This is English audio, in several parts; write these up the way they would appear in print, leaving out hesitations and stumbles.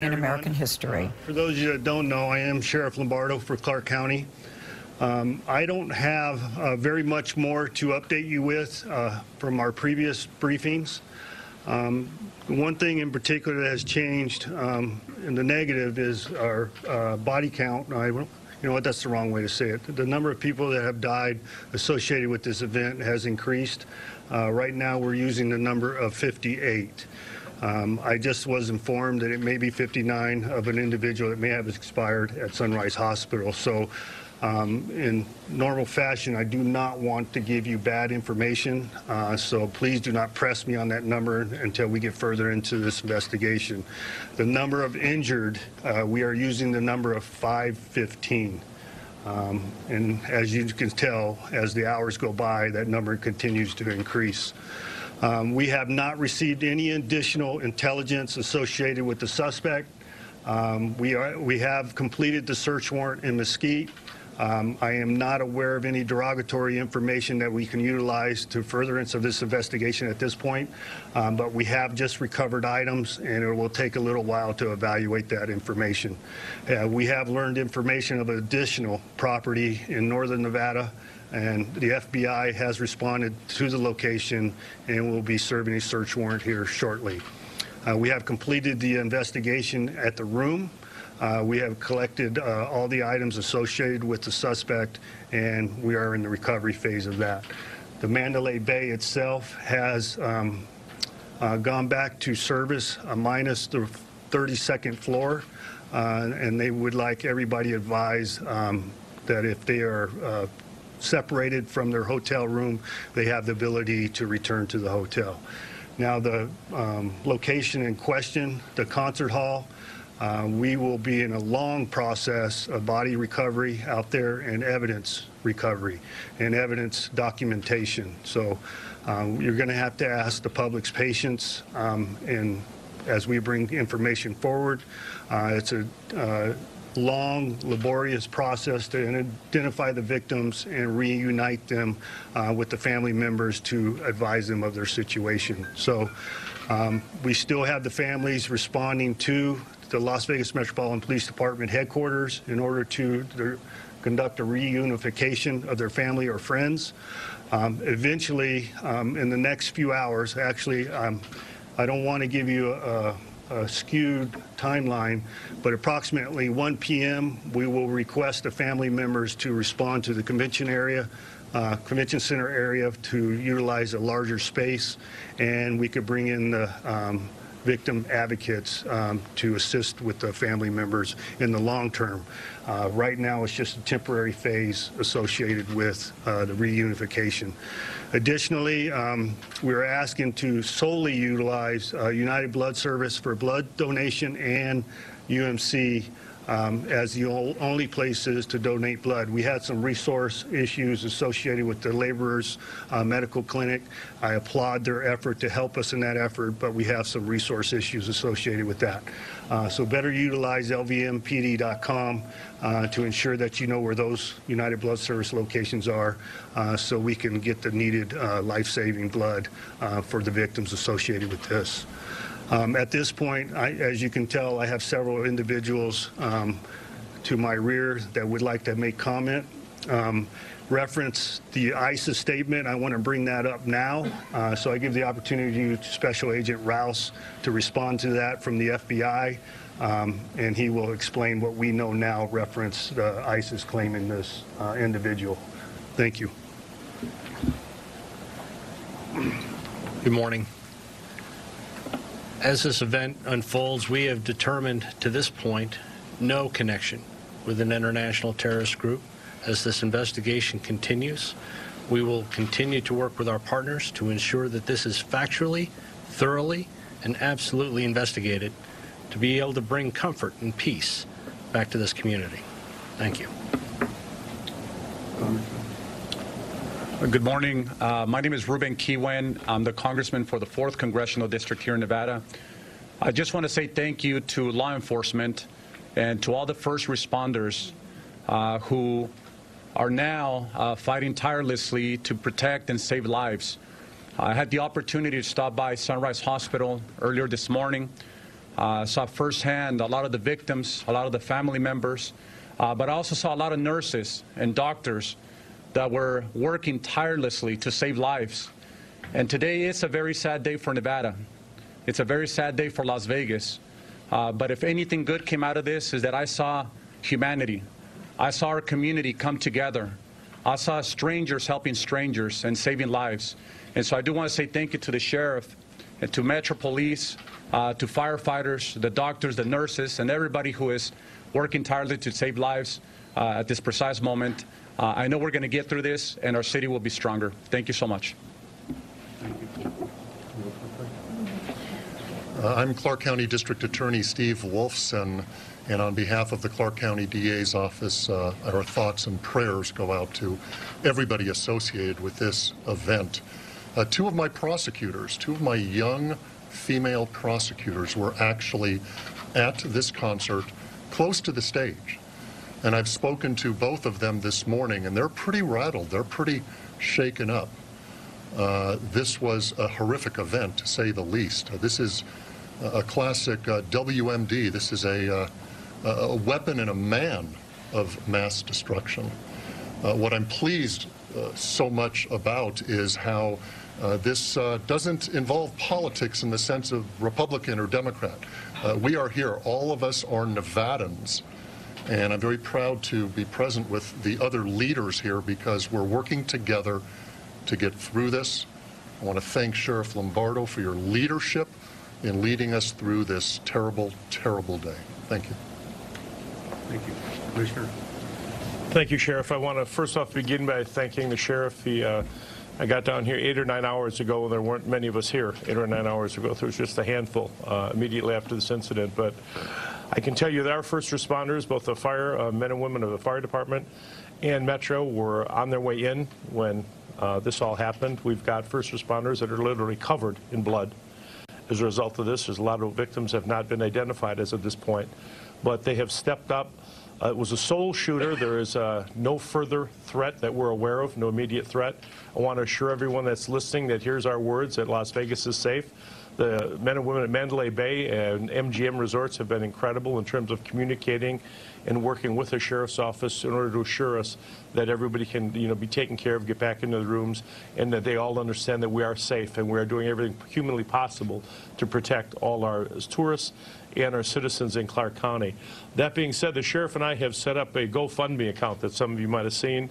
in American history. For those of you that don't know, I am Sheriff Lombardo for Clark County. I don't have very much more to update you with from our previous briefings. One thing in particular that has changed in the negative is our body count. You know what, that's the wrong way to say it. The number of people that have died associated with this event has increased. Right now we're using the number of 58. I just was informed that it may be 59 of an individual that may have expired at Sunrise Hospital. So in normal fashion, I do not want to give you bad information, so please do not press me on that number until we get further into this investigation. The number of injured, we are using the number of 515. And as you can tell, as the hours go by, that number continues to increase. We have not received any additional intelligence associated with the suspect. We have completed the search warrant in Mesquite. I am not aware of any derogatory information that we can utilize to furtherance of this investigation at this point, but we have just recovered items, and it will take a little while to evaluate that information. We have learned information of additional property in northern Nevada, and the FBI has responded to the location and will be serving a search warrant here shortly. We have completed the investigation at the room. We have collected all the items associated with the suspect, and we are in the recovery phase of that. The Mandalay Bay itself has gone back to service minus the 32nd floor, and they would like everybody advised that if they are separated from their hotel room, they have the ability to return to the hotel. Now, the location in question, the concert hall, we will be in a long process of body recovery out there and evidence recovery and evidence documentation. So you're going to have to ask the public's patience and as we bring information forward. It's a long, laborious process to identify the victims and reunite them with the family members to advise them of their situation. So we still have the families responding to the Las Vegas Metropolitan Police Department headquarters in order to conduct a reunification of their family or friends. Eventually, in the next few hours, actually, I don't want to give you a skewed timeline, but approximately 1 p.m. we will request the family members to respond to the convention center area to utilize a larger space, and we could bring in the victim advocates to assist with the family members in the long term. Right now it's just a temporary phase associated with the reunification. Additionally, we're asking to solely utilize United Blood Service for blood donation and UMC as the only places to donate blood. We had some resource issues associated with the laborers medical clinic. I applaud their effort to help us in that effort, but we have some resource issues associated with that. So better utilize lvmpd.com to ensure that you know where those United Blood Service locations are so we can get the needed life-saving blood for the victims associated with this. At this point, as you can tell, I have several individuals to my rear that would like to make comment. Reference the ICE statement. I want to bring that up now. So I give the opportunity to Special Agent Rouse to respond to that from the FBI, and he will explain what we know now reference the ICE's claim in this individual. Thank you. Good morning. As this event unfolds, we have determined to this point no connection with an international terrorist group. As this investigation continues, we will continue to work with our partners to ensure that this is factually, thoroughly, and absolutely investigated to be able to bring comfort and peace back to this community. Thank you. Good morning. My name is Ruben Key. I'm the Congressman for the 4th Congressional District here in Nevada. I just want to say thank you to law enforcement and to all the first responders who are now fighting tirelessly to protect and save lives. I had the opportunity to stop by Sunrise Hospital earlier this morning. Saw firsthand a lot of the victims, a lot of the family members, but I also saw a lot of nurses and doctors that were working tirelessly to save lives. And today is a very sad day for Nevada. It's a very sad day for Las Vegas. But if anything good came out of this is that I saw humanity. I saw our community come together. I saw strangers helping strangers and saving lives. And so I do want to say thank you to the sheriff and to Metro Police, to firefighters, the doctors, the nurses, and everybody who is working tirelessly to save lives at this precise moment. I know we're going to get through this, and our city will be stronger. Thank you so much. I'm Clark County District Attorney Steve Wolfson, and on behalf of the Clark County DA's office, our thoughts and prayers go out to everybody associated with this event. Two of my prosecutors, two of my young female prosecutors were actually at this concert close to the stage. And I've spoken to both of them this morning, and they're pretty rattled. They're pretty shaken up. This was a horrific event, to say the least. This is a classic WMD. This is a weapon and a man of mass destruction. What I'm pleased so much about is how this doesn't involve politics in the sense of Republican or Democrat. We are here. All of us are Nevadans. And I'm very proud to be present with the other leaders here because we're working together to get through this. I want to thank Sheriff Lombardo for your leadership in leading us through this terrible, terrible day. Thank you. Thank you. Commissioner. Thank you, Sheriff. I want to first off begin by thanking the Sheriff. I got down here 8 or 9 hours ago, and there weren't many of us here 8 or 9 hours ago. There was just a handful immediately after this incident. But I can tell you that our first responders, both the fire men and women of the fire department and Metro, were on their way in when this all happened. We've got first responders that are literally covered in blood. As a result of this, there's a lot of victims have not been identified as of this point, but they have stepped up. It was a sole shooter. There is no further threat that we're aware of, no immediate threat. I want to assure everyone that's listening that here's our words, that Las Vegas is safe. The men and women at Mandalay Bay and MGM Resorts have been incredible in terms of communicating and working with the Sheriff's Office in order to assure us that everybody can, be taken care of, get back into the rooms, and that they all understand that we are safe and we are doing everything humanly possible to protect all our tourists and our citizens in Clark County. That being said, the Sheriff and I have set up a GoFundMe account that some of you might have seen.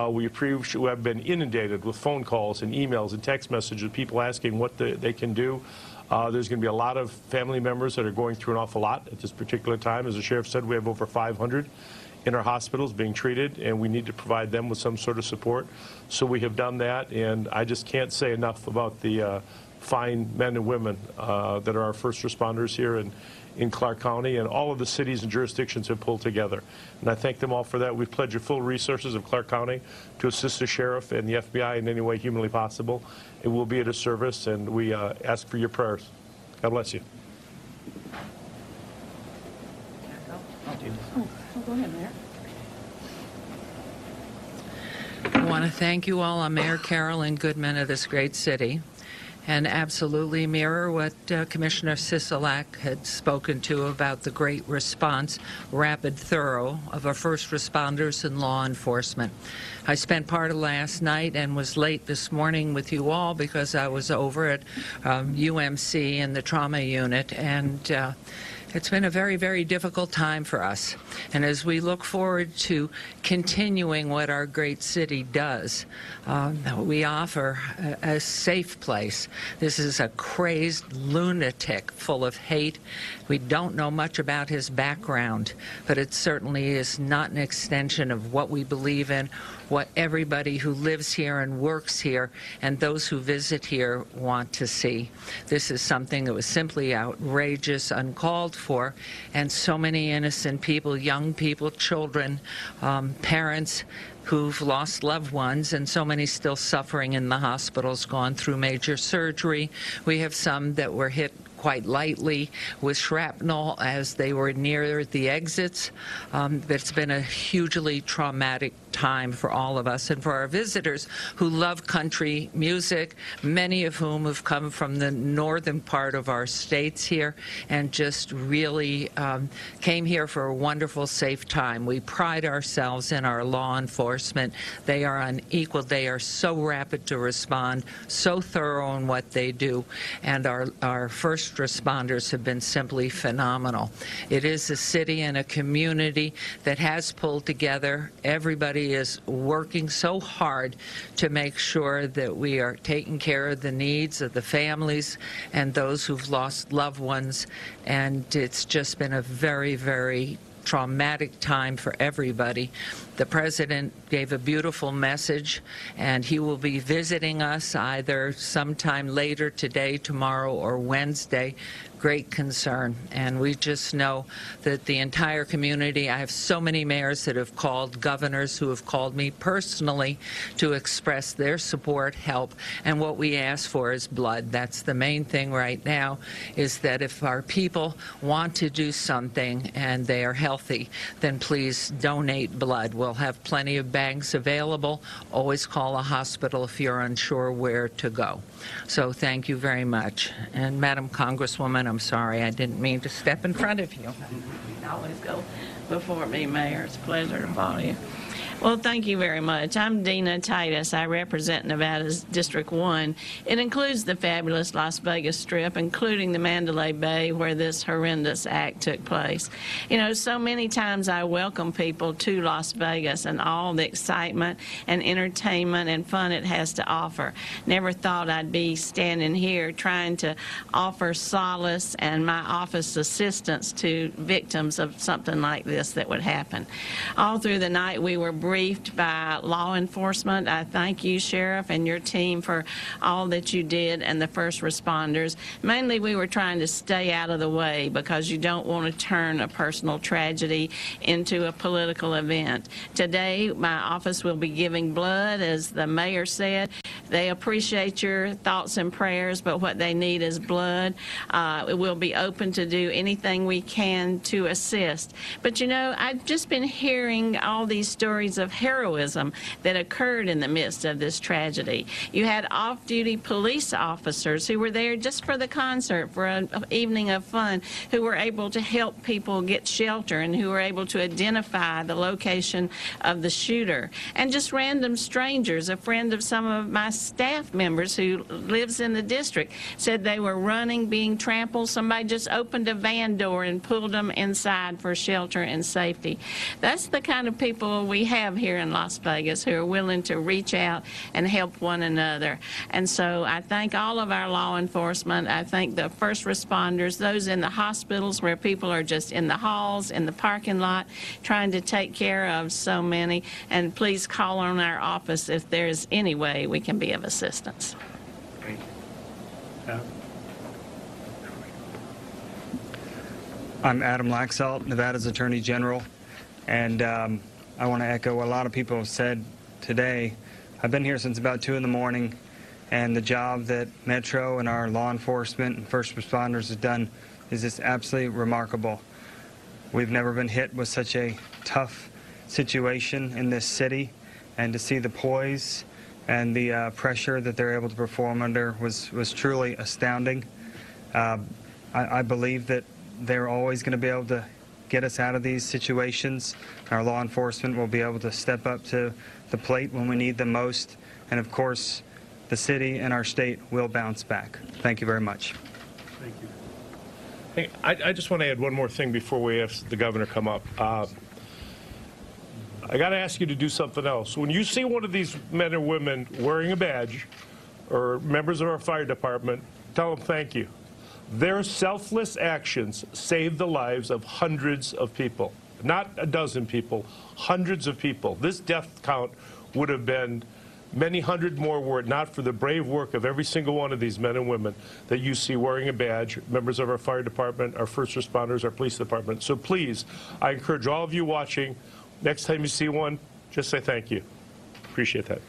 We have been inundated with phone calls and emails and text messages, people asking what they can do. There's going to be a lot of family members that are going through an awful lot at this particular time. As the Sheriff said, we have over 500 in our hospitals being treated, and we need to provide them with some sort of support. So we have done that, and I just can't say enough about the fine men and women that are our first responders here in Clark County, and all of the cities and jurisdictions have pulled together. And I thank them all for that. We've pledged the full resources of Clark County to assist the Sheriff and the FBI in any way humanly possible. It will be at a service, and we ask for your prayers. God bless you. Go ahead, Mayor. I want to thank you all. I'm Mayor Carolyn Goodman of this great city, and absolutely mirror what Commissioner Sisolak had spoken to about the great response, rapid, thorough, of our first responders and law enforcement. I spent part of last night and was late this morning with you all because I was over at UMC in the trauma unit, and it's been a very, very difficult time for us. And as we look forward to continuing what our great city does, we offer a safe place. This is a crazed lunatic full of hate. We don't know much about his background, but it certainly is not an extension of what we believe in, what everybody who lives here and works here and those who visit here want to see. This is something that was simply outrageous, uncalled for, and so many innocent people, young people, children, parents who've lost loved ones, and so many still suffering in the hospitals, gone through major surgery. We have some that were hit quite lightly with shrapnel as they were near the exits. It's been a hugely traumatic time for all of us. And for our visitors who love country music, many of whom have come from the northern part of our states here and just really came here for a wonderful, safe time. We pride ourselves in our law enforcement. They are unequaled. They are so rapid to respond, so thorough in what they do, and our first responders have been simply phenomenal. It is a city and a community that has pulled together. Everybody is working so hard to make sure that we are taking care of the needs of the families and those who've lost loved ones, and it's just been a very, very traumatic time for everybody. The President gave a beautiful message, and he will be visiting us either sometime later today, tomorrow, or Wednesday. Great concern, and we just know that the entire community, I have so many mayors that have called, governors who have called me personally to express their support, help, and what we ask for is blood. That's the main thing right now, is that if our people want to do something and they are healthy, then please donate blood. We'll have plenty of banks available. Always call a hospital if you're unsure where to go. So thank you very much. And Madam Congresswoman, I'm sorry, I didn't mean to step in front of you. You always go before me, Mayor. It's a pleasure to follow you. Well, thank you very much. I'm Dina Titus. I represent Nevada's District 1. It includes the fabulous Las Vegas Strip, including the Mandalay Bay, where this horrendous act took place. You know, so many times I welcome people to Las Vegas and all the excitement and entertainment and fun it has to offer. Never thought I'd be standing here trying to offer solace and my office assistance to victims of something like this that would happen. All through the night we were briefed by law enforcement. I thank you, Sheriff, and your team for all that you did, and the first responders. Mainly we were trying to stay out of the way because you don't want to turn a personal tragedy into a political event. Today my office will be giving blood, as the mayor said. They appreciate your thoughts and prayers, but what they need is blood. We'll be open to do anything we can to assist. But you know, I've just been hearing all these stories of heroism that occurred in the midst of this tragedy. You had off-duty police officers who were there just for the concert, for an evening of fun, who were able to help people get shelter and who were able to identify the location of the shooter. And just random strangers, a friend of some of my staff members who lives in the district, said they were running, being trampled. Somebody just opened a van door and pulled them inside for shelter and safety. That's the kind of people we have here in Las Vegas, who are willing to reach out and help one another. And so I thank all of our law enforcement. I thank the first responders, those in the hospitals where people are just in the halls, in the parking lot, trying to take care of so many. And please call on our office if there's any way we can be of assistance. Thank you. I'm Adam Laxalt, Nevada's Attorney General, and I want to echo what a lot of people have said today. I've been here since about 2 in the morning, and the job that Metro and our law enforcement and first responders have done is just absolutely remarkable. We've never been hit with such a tough situation in this city, and to see the poise and the pressure that they're able to perform under was truly astounding. I believe that they're always going to be able to get us out of these situations. Our law enforcement will be able to step up to the plate when we need them most. And of course, the city and our state will bounce back. Thank you very much. Thank you. Hey, I just want to add one more thing before we have the governor come up. I got to ask you to do something else. When you see one of these men or women wearing a badge or members of our fire department, tell them thank you. Their selfless actions saved the lives of hundreds of people. Not a dozen people, hundreds of people. This death count would have been many hundred more were it not for the brave work of every single one of these men and women that you see wearing a badge, members of our fire department, our first responders, our police department. So please, I encourage all of you watching, next time you see one, just say thank you. Appreciate that.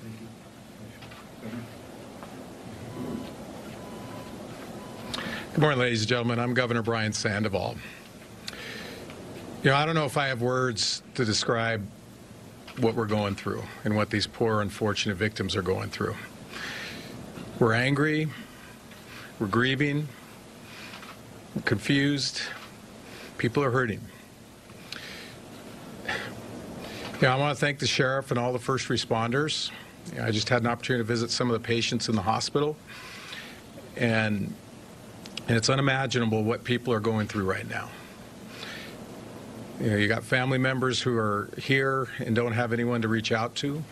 Good morning, ladies and gentlemen. I'm Governor Brian Sandoval. You know, I don't know if I have words to describe what we're going through and what these poor, unfortunate victims are going through. We're angry, we're grieving, we're confused, people are hurting. I want to thank the sheriff and all the first responders. I just had an opportunity to visit some of the patients in the hospital, and it's unimaginable what people are going through right now. You got family members who are here and don't have anyone to reach out to.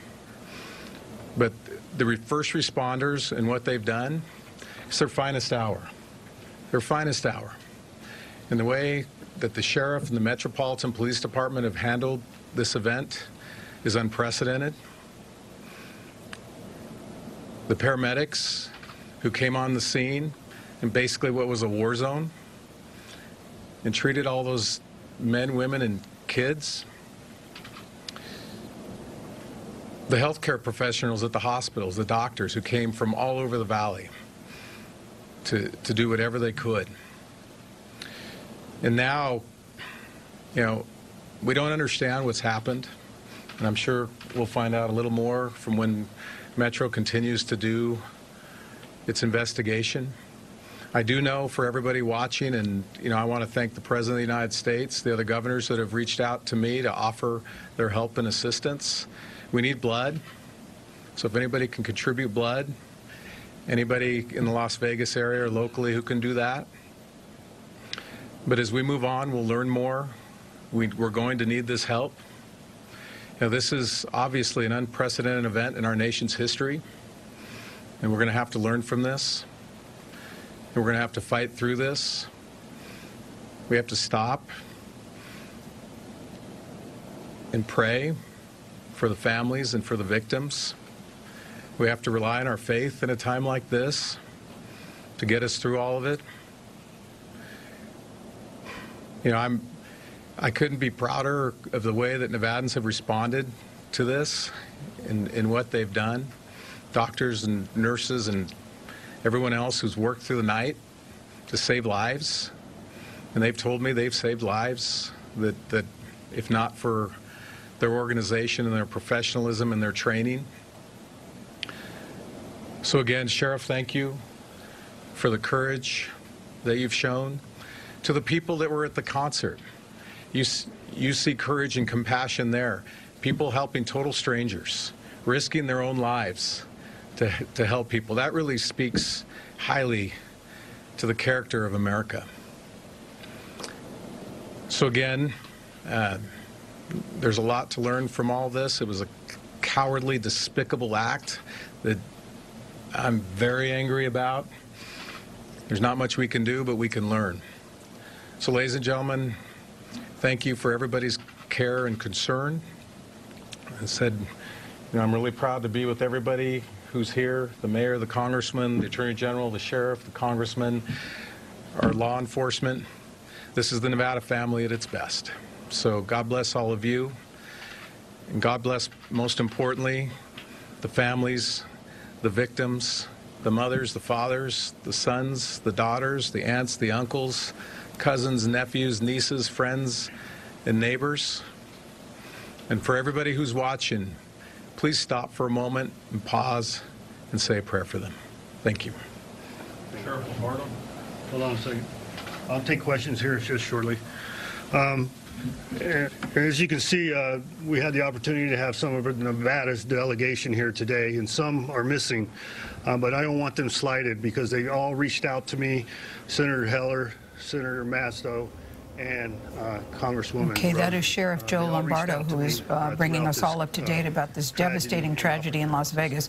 But the first responders and what they've done, it's their finest hour. Their finest hour. And the way that the sheriff and the Metropolitan Police Department have handled this event is unprecedented. The paramedics who came on the scene in basically what was a war zone and treated all those men, women, and kids. The healthcare professionals at the hospitals, the doctors who came from all over the valley to do whatever they could. And now, we don't understand what's happened, and I'm sure we'll find out a little more from when Metro continues to do its investigation. I do know for everybody watching, and I want to thank the President of the United States, the other governors that have reached out to me to offer their help and assistance. We need blood, so if anybody can contribute blood, anybody in the Las Vegas area or locally who can do that. But as we move on, we'll learn more. We're going to need this help. This is obviously an unprecedented event in our nation's history, and we're going to have to learn from this. And we're going to have to fight through this. We have to stop and pray for the families and for the victims. We have to rely on our faith in a time like this to get us through all of it. I couldn't be prouder of the way that Nevadans have responded to this and what they've done. Doctors and nurses and everyone else who's worked through the night to save lives. And they've told me they've saved lives that if not for their organization and their professionalism and their training. So again, Sheriff, thank you for the courage that you've shown. To the people that were at the concert, you see courage and compassion there. People helping total strangers, risking their own lives to help people. That really speaks highly to the character of America. So again, there's a lot to learn from all this. It was a cowardly, despicable act that I'm very angry about. There's not much we can do, but we can learn. So ladies and gentlemen, thank you for everybody's care and concern. I said, I'm really proud to be with everybody who's here, the mayor, the congressman, the attorney general, the sheriff, the congressman, our law enforcement. This is the Nevada family at its best. So God bless all of you. And God bless, most importantly, the families, the victims, the mothers, the fathers, the sons, the daughters, the aunts, the uncles, cousins, nephews, nieces, friends, and neighbors. And for everybody who's watching, please stop for a moment and pause and say a prayer for them. Thank you. Sheriff Lombardo. Hold on a second. I'll take questions here just shortly. As you can see, we had the opportunity to have some of Nevada's delegation here today, and some are missing, but I don't want them slighted because they all reached out to me, Senator Heller, Senator Masto, and Congresswoman. Okay, that is Sheriff Joe Lombardo, who is bringing us all up to date about this devastating tragedy in Las Vegas.